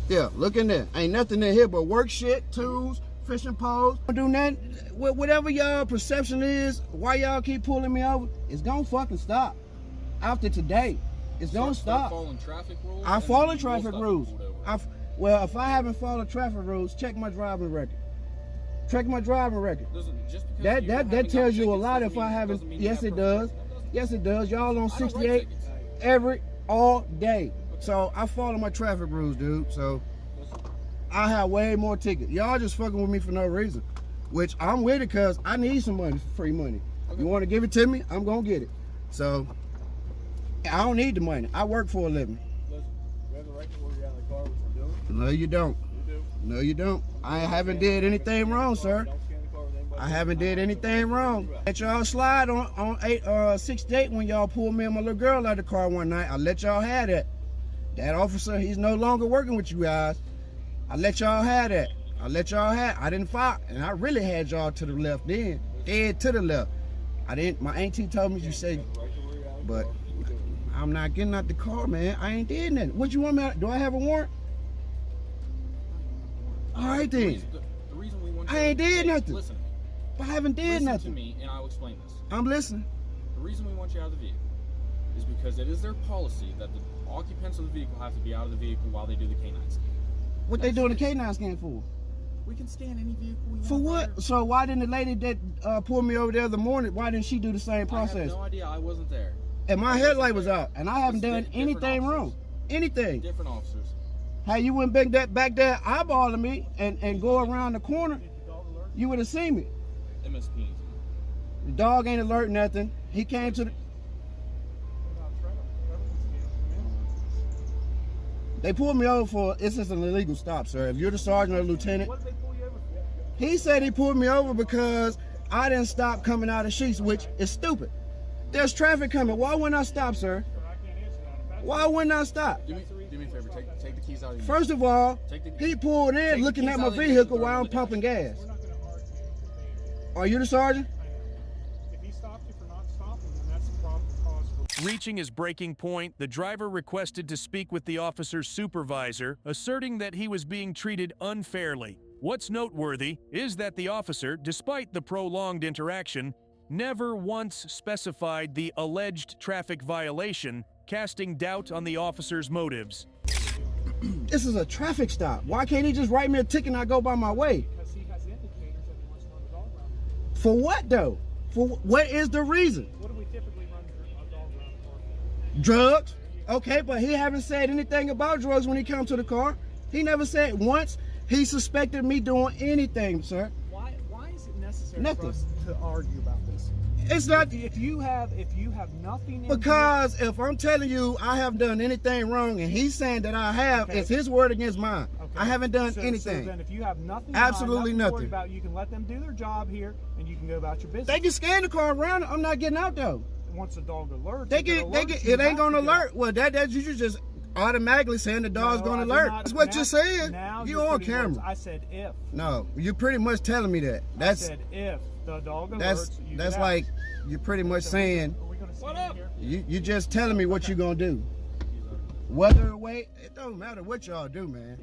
Yeah, look in there. Ain't nothing in here but work shit, tools, fishing poles. Do nothing. Whatever y'all perception is, why y'all keep pulling me over, it's gonna fucking stop. After today, it's gonna stop. I follow traffic rules. Well, if I haven't followed traffic rules, check my driving record. Check my driving record. That tells you a lot if I haven't. Yes, it does. Yes, it does. Y'all on 68 all day. So I follow my traffic rules, dude. So I have way more tickets. Y'all just fucking with me for no reason. Which I'm with it because I need some money, free money. Okay. You want to give it to me? I'm going to get it. So, I don't need the money. I work for a living. Listen, you have the right to order out of the car, which I'm doing. No, you don't. You do. No, you don't. I haven't did anything wrong, sir. I haven't did anything wrong. Let y'all slide on 6th when y'all pulled me and my little girl out of the car one night. I let y'all have that. That officer, he's no longer working with you guys. I let y'all have that. I didn't fight, and I really had y'all to the left then. Dead to the left. I didn't, my auntie told me, you say, but I'm not getting out the car, man. I ain't did nothing. What you want me to, do I have a warrant? All right then. The reason we want I ain't did nothing. Listen. I haven't did nothing. Listen to me, and I'll explain this. I'm listening. The reason we want you out of the vehicle is because it is their policy that the occupants of the vehicle have to be out of the vehicle while they do the K9 scan. What they doing the K9 scan for? We can scan any vehicle we want. For what? Right? So why didn't the lady that pulled me over the other morning, why didn't she do the same process? I have no idea. I wasn't there. And my headlight was out, and I haven't done anything wrong. Anything. Different officers. How you went back there eyeballing me and go around the corner, you would have seen me. MSP. The dog ain't alert nothing. He came to the... They pulled me over for, it's just an illegal stop, sir. If you're the sergeant or lieutenant. What did they pull you over for? He said he pulled me over because I didn't stop coming out of sheets, which is stupid. There's traffic coming. Why wouldn't I stop, sir? Why wouldn't I stop? Do me a favor. Take the keys out of your First of all, he pulled in looking at my vehicle while I'm pumping gas. Are you the sergeant? If he stopped you for not stopping, then that's the problem cause for... Reaching his breaking point, the driver requested to speak with the officer's supervisor, asserting that he was being treated unfairly. What's noteworthy is that the officer, despite the prolonged interaction, never once specified the alleged traffic violation, casting doubt on the officer's motives. This is a traffic stop. Why can't he just write me a ticket and I go by my way? Because he has indicators that he wants to run a dog round. For what, though? For what is the reason? What do we typically run a dog round for? Drugs? Okay, but he haven't said anything about drugs when he comes to the car. He never said once he suspected me doing anything, sir. Why is it necessary Nothing. for us to argue about this? It's not... If you have nothing in because if I'm telling you I haven't done anything wrong and he's saying that I have, it's his word against mine. Okay. I haven't done anything. So then if you have nothing, absolutely nothing. About, you can let them do their job here and you can go about your business. They can scan the car around. I'm not getting out though. Once the dog alerts, it ain't gonna alert. Well, that you just automatically saying the dog's gonna alert. That's what you're saying. You on camera. I said if. No, you're pretty much telling me that. I said if the dog alerts. That's like you're pretty much saying. What up? You just telling me what you gonna do. Whether or wait, it don't matter what y'all do, man.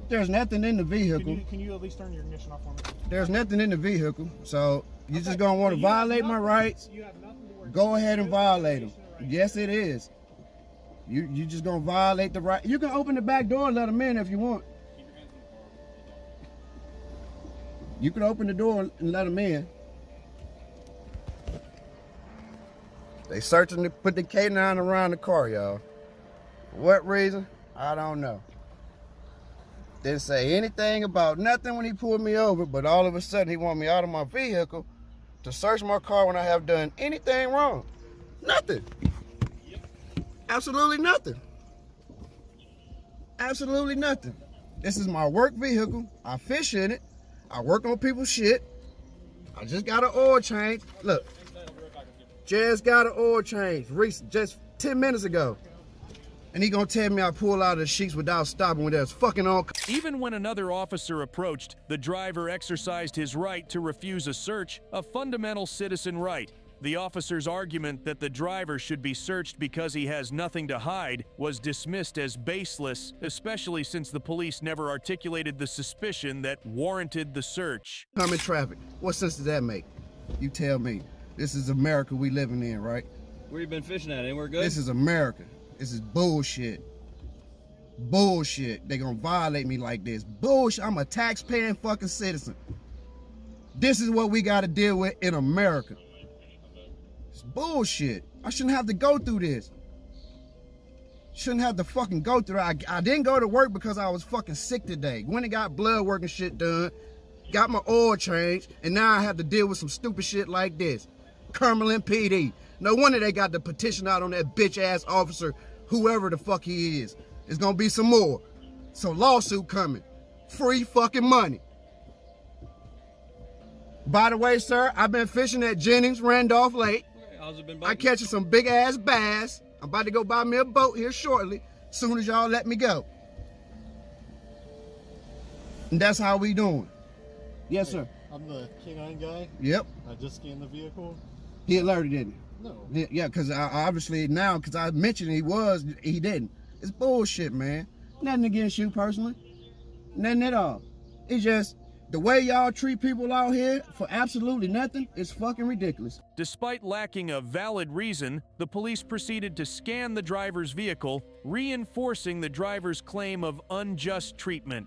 There's nothing in the vehicle. Can you at least turn your ignition off for me? There's nothing in the vehicle, so you're just gonna want to violate my rights. Go ahead and violate them. Yes, it is. You just gonna violate the right. You can open the back door and let them in if you want. You can open the door and let them in. They searching to put the K9 around the car, y'all. For what reason? I don't know. Didn't say anything about nothing when he pulled me over, but all of a sudden he wanted me out of my vehicle to search my car when I have done anything wrong. Nothing. Absolutely nothing. Absolutely nothing. This is my work vehicle. I fish in it. I work on people's shit. I just got an oil change. Look. Just got an oil change recent, just 10 minutes ago. And he gonna tell me I pull out of the sheets without stopping when there's fucking on. Even when another officer approached, the driver exercised his right to refuse a search, a fundamental citizen right. The officer's argument that the driver should be searched because he has nothing to hide was dismissed as baseless, especially since the police never articulated the suspicion that warranted the search. I'm in traffic. What sense does that make? You tell me. This is America we living in, right? Where you been fishing at? Anywhere good? This is America. This is bullshit. Bullshit. They gonna violate me like this. Bullshit. I'm a tax-paying fucking citizen. This is what we gotta deal with in America. It's bullshit. I shouldn't have to go through this. Shouldn't have to fucking go through it. I didn't go to work because I was fucking sick today. Went and got blood work and shit done. Got my oil changed. And now I have to deal with some stupid shit like this. Cumberland PD. No wonder they got the petition out on that bitch ass officer, whoever the fuck he is. There's gonna be some more. So lawsuit coming. Free fucking money. By the way, sir, I've been fishing at Jennings, Randolph Lake. Okay, how's it been? I catching some big ass bass. I'm about to go buy me a boat here shortly, soon as y'all let me go. And that's how we doing. Yes, sir. I'm the K9 guy. Yep. I just scanned the vehicle. He alerted, didn't he? No. Yeah, because obviously now, because I mentioned he didn't. It's bullshit, man. Nothing against you personally. Nothing at all. It's just the way y'all treat people out here for absolutely nothing is fucking ridiculous. Despite lacking a valid reason, the police proceeded to scan the driver's vehicle, reinforcing the driver's claim of unjust treatment.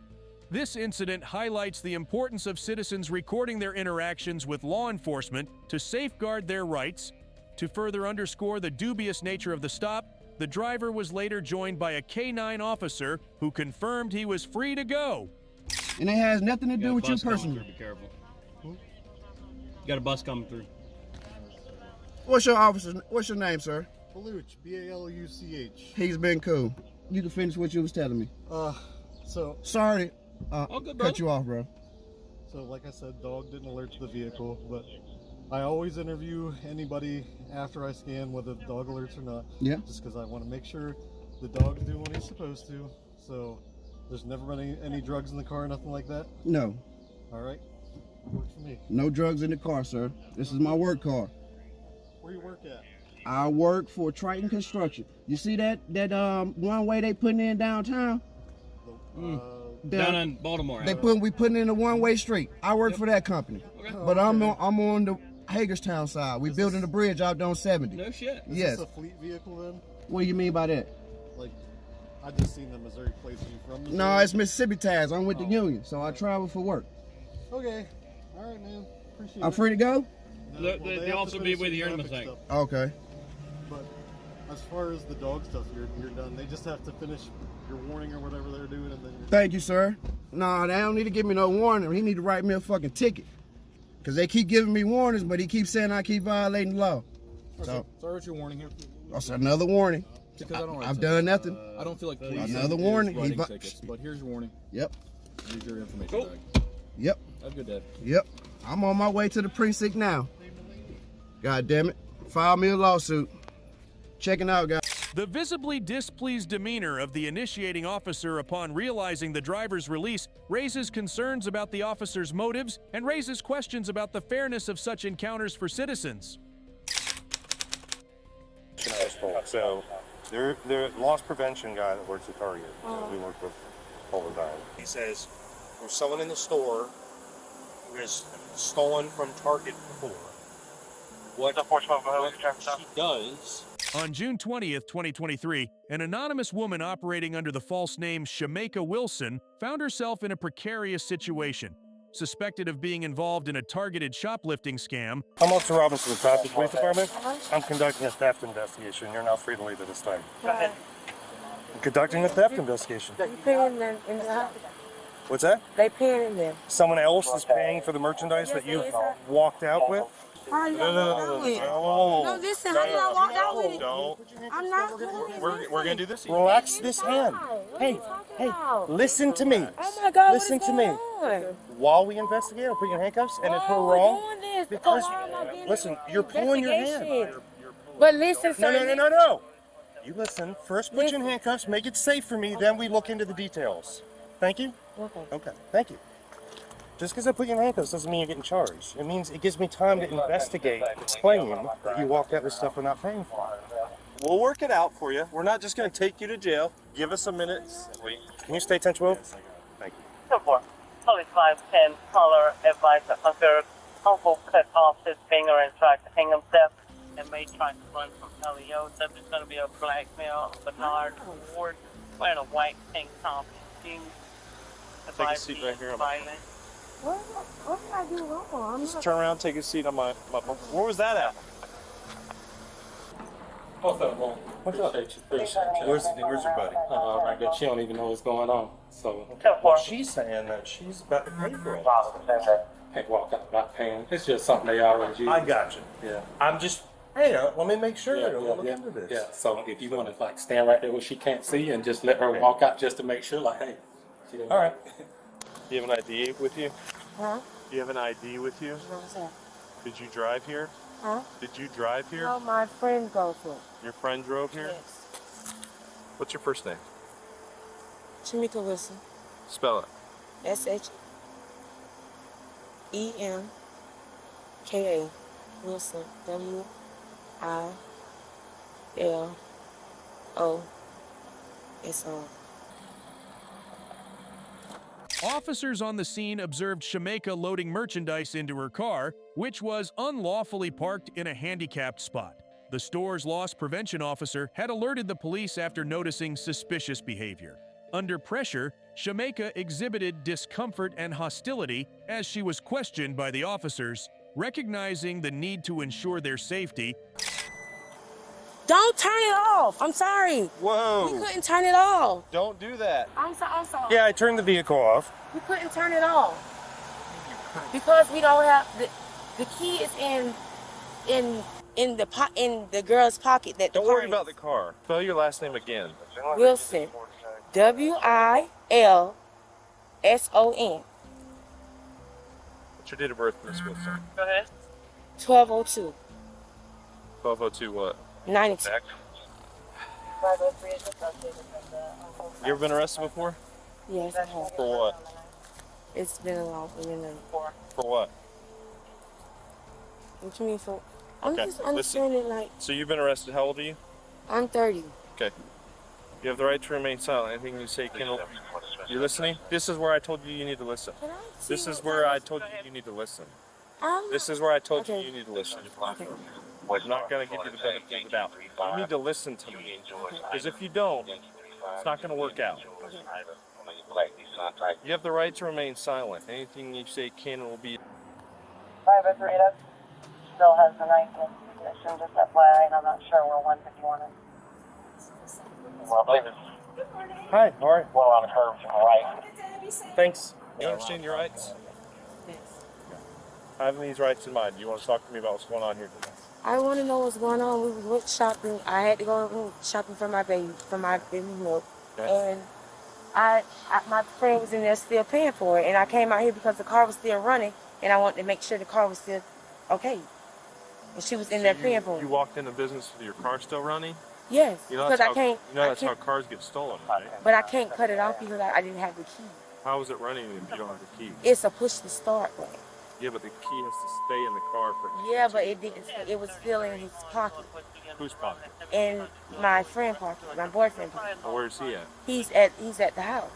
This incident highlights the importance of citizens recording their interactions with law enforcement to safeguard their rights. To further underscore the dubious nature of the stop, the driver was later joined by a K9 officer who confirmed he was free to go. And it has nothing to do with you personally. Be careful. You got a bus coming through. What's your name, sir? Baluch, B-A-L-U-C-H. He's been cool. You can finish what you was telling me. Sorry, cut you off, bro. So like I said, dog didn't alert to the vehicle, but I always interview anybody after I scan, whether the dog alerts or not. Yeah. Just because I want to make sure the dog's doing what he's supposed to. So there's never been any drugs in the car, nothing like that? No. All right. Works for me. No drugs in the car, sir. This is my work car. Where you work at? I work for Triton Construction. You see that one way they putting in downtown? Down in Baltimore. We putting in a one-way street. I work for that company. Okay. But I'm on the Hagerstown side. We building a bridge out on 70. No shit. Yes. Is this a fleet vehicle then? What do you mean by that? Like, I just seen the Missouri plates. Are you from Missouri? No, it's Mississippi tags. I'm with the union, so I travel for work. Okay. All right, man. Appreciate it. I'm free to go? No, the officer will be with you in a second. Okay. But as far as the dog stuff, you're done. They just have to finish your warning or whatever they're doing, and then you're... Thank you, sir. No, they don't need to give me no warning. He need to write me a fucking ticket. Because they keep giving me warnings, but he keeps saying I keep violating the law. So, sorry, what's your warning here? That's another warning. I've done nothing. I don't feel like police another warning. Tickets, but here's your warning. Yep. Here's your information bag. Yep. Have a good day. Yep. I'm on my way to the precinct now. God damn it. File me a lawsuit. Checking out, guys. The visibly displeased demeanor of the initiating officer upon realizing the driver's release raises concerns about the officer's motives and raises questions about the fairness of such encounters for citizens. So, the loss prevention guy that works at Target, we work with all the time. He says there's someone in the store who has stolen from Target before. What she does. On June 20th, 2023, an anonymous woman operating under the false name Shameka Wilson found herself in a precarious situation. Suspected of being involved in a targeted shoplifting scam, I'm Officer Robinson with the Traffic Police Department. I'm conducting a theft investigation. You're now free to leave at this time. Go ahead. I'm conducting a theft investigation. You paying them in the house? What's that? They paying them. Someone else is paying for the merchandise that you walked out with? How you No, listen, how did I walk out with it? Don't. I'm not doing it. We're gonna do this. Relax this hand. Hey, listen to me. Oh my God, listen to me. While we investigate, I'll put you in handcuffs, and if we're wrong, because listen, you're pulling your hand. But listen, sir. No. You listen. First, put you in handcuffs. Make it safe for me. Then we look into the details. Thank you. Okay. Thank you. Just because I put you in handcuffs doesn't mean you're getting charged. It means it gives me time to investigate, explain that you walked out with stuff we're not paying for. We'll work it out for you. We're not just going to take you to jail. Give us a minute. Can you stay 10-12? Thank you. 2-4. Police 510, caller advised that Hunter Uncle cut off his finger and tried to hang himself and may try to run from LEO. Subject's going to be a black male, Bernard Ward, wearing a white tank top and jeans. Take a seat right here. What did I do wrong? Just turn around, take a seat on my. Where was that at? What's up, man? What's up? Appreciate you. Where's your buddy? Right there. She don't even know what's going on. So. Well, she's saying that she's about to pay for it. Can't walk out without paying. It's just something they always use. I got you. Yeah. I'm just, hey, let me make sure Yeah, that we'll look into this. Yeah. So if you want to like stand right there where she can't see and just let her walk out just to make sure, like, hey. All right. Do you have an ID with you? Huh? Do you have an ID with you? What's that? Did you drive here? Huh? Did you drive here? No, my friend goes to it. Your friend drove here? Yes. What's your first name? Shamika Wilson. Spell it. SHEMKA Wilson. WILLOSON. Officers on the scene observed Shamika loading merchandise into her car, which was unlawfully parked in a handicapped spot. The store's loss prevention officer had alerted the police after noticing suspicious behavior. Under pressure, Shamika exhibited discomfort and hostility as she was questioned by the officers. Recognizing the need to ensure their safety, Don't turn it off. I'm sorry. Whoa. We couldn't turn it off. Don't do that. I'm sorry. Yeah, I turned the vehicle off. We couldn't turn it off because we don't have the key is in the girl's pocket. That Don't worry about the car. Spell your last name again. Wilson. WILSON. What's your date of birth, Miss Wilson? Go ahead. 1202. 1202 what? 92. You ever been arrested before? Yes, I have. For what? It's been a long time. For what? What you mean for? I'm Okay, just understanding like So you've been arrested. How old are you? I'm 30. Okay. You have the right to remain silent. Anything you say can... You listening? This is where I told you you need to listen. This is where I told you need to listen. This is where I told you you need to listen. I'm not going to give you the benefit of the doubt. You need to listen to me. Because if you don't, it's not going to work out. You have the right to remain silent. Anything you say can and will be... Private Rita still has the 19th ignition, just FYI, and I'm not sure where 151 is. Well, I believe it's... Hi, all right. Well, on the curve to the right. Thanks. You understand your rights? Yes. Having these rights in mind, you want to talk to me about what's going on here today? I want to know what's going on. We went shopping. I had to go shopping for my baby milk, and my friend was in there still paying for it, and I came out here because the car was still running, and I wanted to make sure the car was still okay. And she was in there paying for it. You walked into business with your car still running? Yes, You know because that's I can't. You know that's how cars get stolen, right? But I can't cut it off because I didn't have the key. How is it running if you don't have the key? It's a push to start button. Yeah, but the key has to stay in the car for... Yeah, but it didn't. It was still in his pocket. Whose pocket? In my friend pocket, my boyfriend pocket. Where's he at? He's at the house.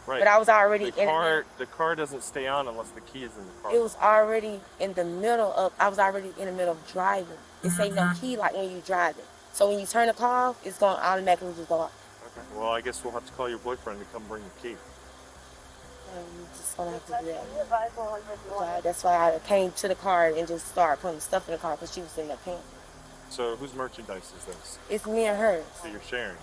Right. But I was already The car doesn't stay on unless the key is in the car. It was already in the middle of. I was already in the middle of driving. It say no key like when you driving. So when you turn the car off, it's gonna automatically just go off. Okay. Well, I guess we'll have to call your boyfriend to come bring the key. I'm just gonna have to do that. That's why I came to the car and just started putting stuff in the car because she was in the pants. So whose merchandise is this? It's me and hers. So you're sharing.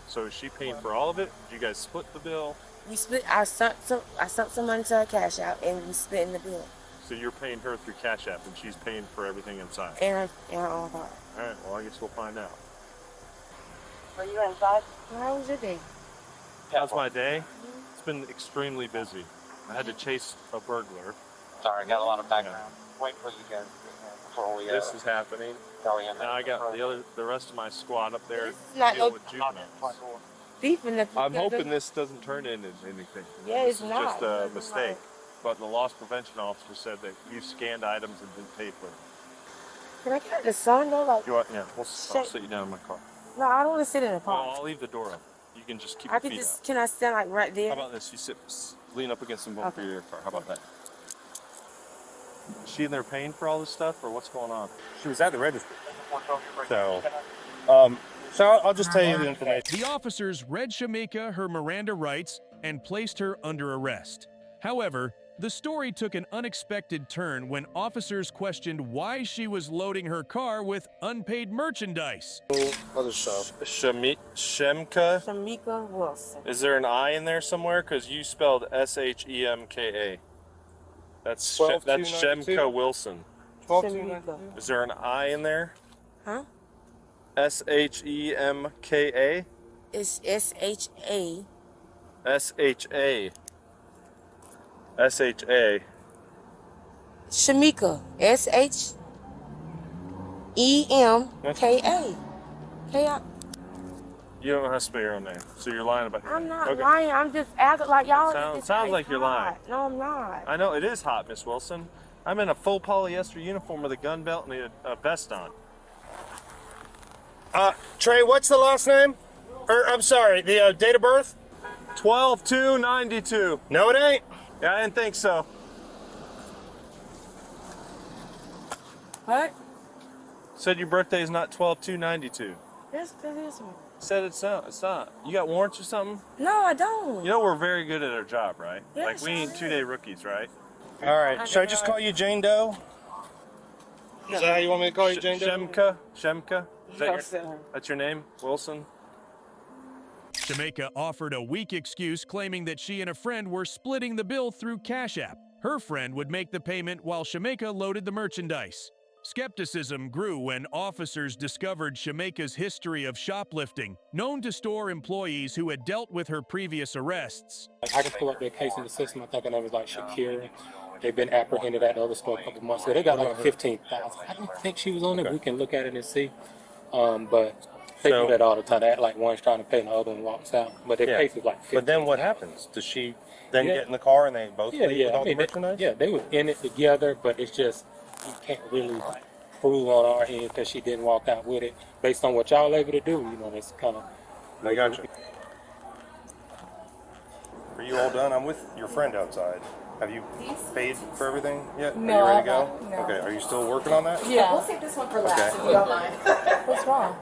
So is she paying for all of it? Did you guys split the bill? We split. I sent some money to her cash out, and we split in the bill. So you're paying her through Cash App, and she's paying for everything inside. And her own car. All right. Well, I guess we'll find out. Were you inside? How was your day? How's my day? It's been extremely busy. I had to chase a burglar. Sorry, I got a lot of background. Wait for you guys before we. This is happening. Now I got the rest of my squad up there not deal no- with juveniles. Thief in the. I'm hoping this doesn't turn into anything. Yeah, This it's is not. just a mistake. But the loss prevention officer said that you scanned items and didn't pay for them. Can I get the sun though? Like. You want? Yeah, I'll sit you down in my car. No, I don't want to sit in the Well, car. I'll leave the door up. You can just keep I your could feet just. out. Can I stand like right there? How about this? You lean up against the bumper of your car. How about that? Is she in there paying for all this stuff, or what's going on? She was at the register. So I'll just tell you the information. The officers read Shamika her Miranda rights and placed her under arrest. However, The story took an unexpected turn when officers questioned why she was loading her car with unpaid merchandise. What is Shemka? Shamika Wilson. Is there an I in there somewhere? Because you spelled S-H-E-M-K-A. That's Shemka Wilson. Shamika. Is there an I in there? Huh? S-H-E-M-K-A? It's S-H-A. S-H-A. S-H-A. Shamika. S-H-E-M-K-A. K-I. You don't know how to spell your own name, so you're lying about your I'm name. not lying. I'm just acting like y'all. Sounds like you're lying. No, I'm not. I know, it is hot, Miss Wilson. I'm in a full polyester uniform with a gun belt and a vest on. Trey, what's the last name? I'm sorry, the date of birth? 12/2/92. No, it ain't. Yeah, I didn't think so. What? Said your birthday is not 12/2/92. Yes, that is me. Said it's not. It's not. You got warrants or something? No, I don't. You know we're very good at our job, right? Yes, like we ain't 2-day rookies, right? All right. Should I just call you Jane Doe? Is that how you want me to call you, Jane Doe? Shemka? Is that that's your name, Wilson? Shamika offered a weak excuse claiming that she and a friend were splitting the bill through Cash App. Her friend would make the payment while Shamika loaded the merchandise. Skepticism grew when officers discovered Shamika's history of shoplifting, known to store employees who had dealt with her previous arrests. I can pull up their case in the system. I think her name is like Shakira. They've been apprehended at the other store a couple months ago. They got like 15,000. I don't think she was on it. We can look at it and see. But they do that all the time. They act like one's trying to pay and the other one walks out. But their case is like 15. But then what happens? Does she then get in the car and they both leave with all the merchandise? They were in it together, but it's just, you can't really prove on our end because she didn't walk out with it. Based on what y'all able to do, you know, it's kind of... I got you. Are you all done? I'm with your friend outside. Have you paid for everything yet? No, Are you ready to go? no. Okay, are you still working on that? Yeah. We'll take this one for last, if you don't mind. What's wrong?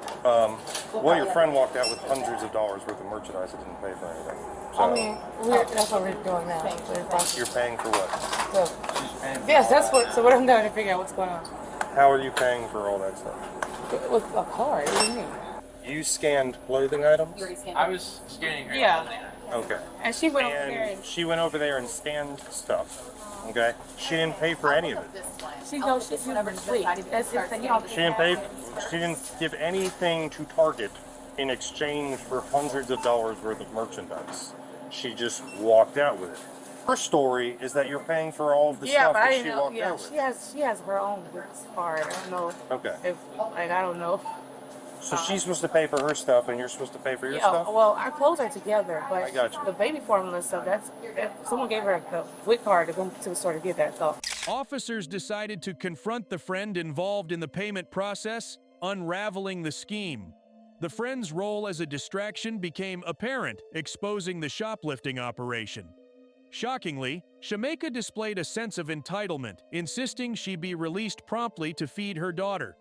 Well, your friend walked out with hundreds of dollars worth of merchandise that didn't pay for anything. So, I mean, that's what we're doing now. you're paying for what? Yes, that's what. So what I'm doing to figure out what's going on. How are you paying for all that stuff? With a card. What do you mean? You scanned clothing items? I was scanning her. Yeah. Okay. And she went over there. And she went over there and scanned stuff. Okay. She didn't pay for any of it. She knows she's never free. That's the thing. She didn't pay. She didn't give anything to Target in exchange for hundreds of dollars worth of merchandise. She just walked out with it. Her story is that you're paying for all of the stuff that she walked out with. She has her own card. I don't know. Okay. If I don't know. So she's supposed to pay for her stuff, and you're supposed to pay for your stuff. Well, our clothes are together, but I got you. the baby formula stuff. Someone gave her the WIC card to go to the store to get that stuff. Officers decided to confront the friend involved in the payment process, unraveling the scheme. The friend's role as a distraction became apparent, exposing the shoplifting operation. Shockingly, Shamika displayed a sense of entitlement, insisting she be released promptly to feed her daughter.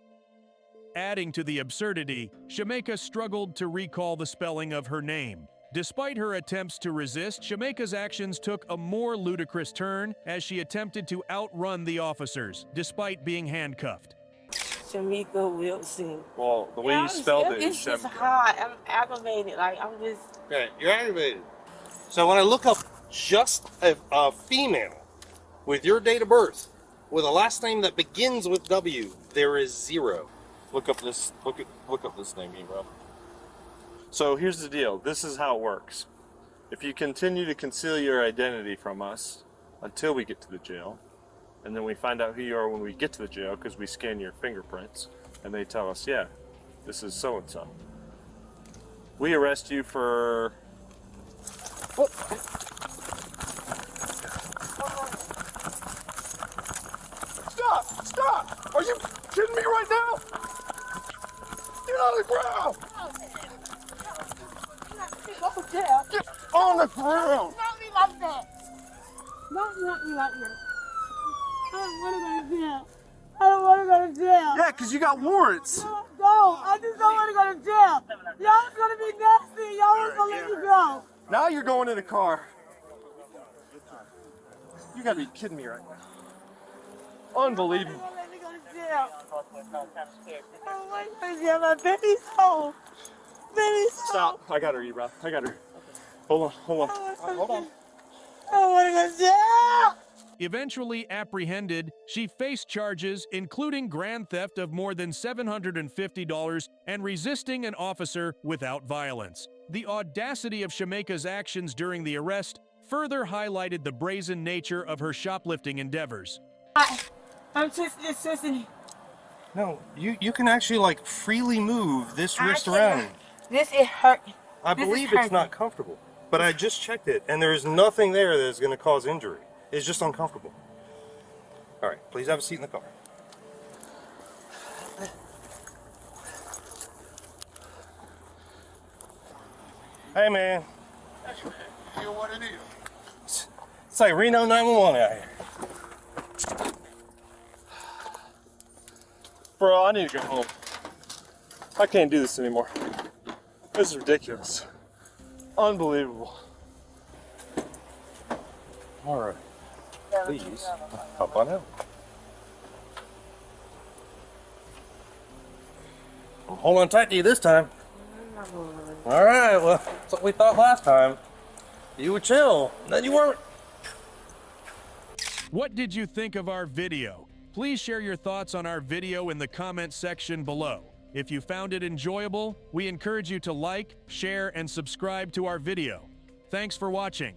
Adding to the absurdity, Shamika struggled to recall the spelling of her name. Despite her attempts to resist, Shamika's actions took a more ludicrous turn as she attempted to outrun the officers, despite being handcuffed. Shamika Wilson. Well, the way you spelled it is It's just hot. I'm aggravated. Like, I'm just... Okay, you're aggravated. So when I look up just a female with your date of birth, with a last name that begins with W, there is 0. Look up this name, bro. So here's the deal. This is how it works. If you continue to conceal your identity from us until we get to the jail, and then we find out who you are when we get to the jail because we scan your fingerprints, and they tell us, yeah, this is so-and-so. We arrest you for... Oh. Stop! Are you kidding me right now? Get on the ground! Get on the ground! Not me like that. Not me like that. I don't want to go to jail. I don't want to go to jail. Yeah, because you got warrants. No, I just don't want to go to jail. Y'all's going to be nasty. Y'all ain't going to let me go. Now you're going in the car. You gotta be kidding me right now. Unbelievable. Let me go to jail. Oh my God, my baby's home. Baby's home. Stop. I got her, Ebro. I got her. Hold on, hold on. Hold on. I want to go to jail. Eventually apprehended, she faced charges including grand theft of more than $750 and resisting an officer without violence. The audacity of Shemeka's actions during the arrest further highlighted the brazen nature of her shoplifting endeavors. I'm twisting. No, you can actually like freely move this wrist around. This is hurt. I believe it's not comfortable, but I just checked it and there is nothing there that is going to cause injury. It's just uncomfortable. All right, please have a seat in the car. Hey, man. You what it is? It's like Reno 911 out here. Bro, I need to go home. I can't do this anymore. This is ridiculous. Unbelievable. All right. Please, hop on out. I'm holding on tight to you this time. All right, well, that's what we thought last time. You were chill, then you weren't. What did you think of our video? Please share your thoughts on our video in the comment section below. If you found it enjoyable, we encourage you to like, share, and subscribe to our video. Thanks for watching.